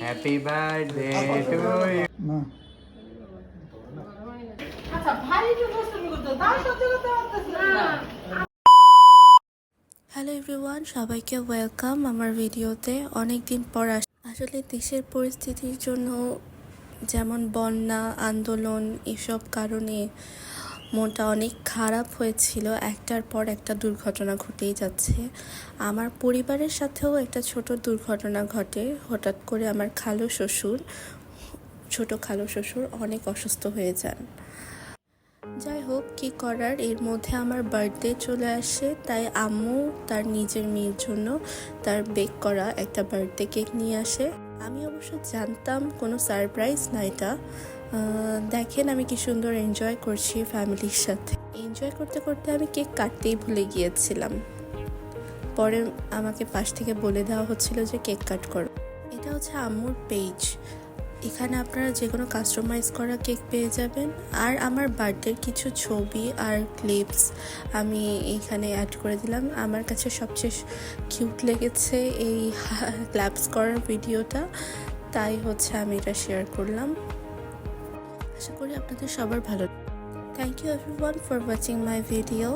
Happy birthday to you. না আচ্ছা ভাই যে গোসল করতে তাও সহ্য করতে পারতেছিলাম না। হ্যালো এভরিওয়ান, সবাইকে ওয়েলকাম আমার ভিডিওতে। অনেক দিন পর আসলে দেশের পরিস্থিতির জন্য যেমন বন্যা, আন্দোলন, এসব কারণে মনটা অনেক খারাপ হয়েছিল। একটার পর একটা দুর্ঘটনা ঘটেই যাচ্ছে। আমার পরিবারের সাথেও একটা ছোট দুর্ঘটনা ঘটে। হঠাৎ করে আমার ছোট খালু শ্বশুর অনেক অসুস্থ হয়ে যান। যাই হোক, কী করার, এর মধ্যে আমার বার্থডে চলে আসে। তাই আম্মু তার নিজের মেয়ের জন্য তার বেক করা একটা বার্থডে কেক নিয়ে আসে। আমি অবশ্য জানতাম কোনো সারপ্রাইজ না এটা। দেখেন আমি কি সুন্দর এনজয় করছি ফ্যামিলির সাথে। এনজয় করতে করতে আমি কেক কাটতেই ভুলে গিয়েছিলাম। পরে আমাকে পাশ থেকে বলে দেওয়া হচ্ছিল যে কেক কাট করো। এটা হচ্ছে আম্মুর পেজ। এখানে আপনারা যে কোনো কাস্টমাইজ করা কেক পেয়ে যাবেন। আর আমার বার্থডের কিছু ছবি আর ক্লিপস আমি এখানে অ্যাড করে দিলাম। আমার কাছে সবচেয়ে কিউট লেগেছে এই ক্ল্যাপস করার ভিডিওটা, তাই হচ্ছে আমি এটা শেয়ার করলাম। আশা করি আপনাদের সবার ভালো। Thank you everyone for watching my video.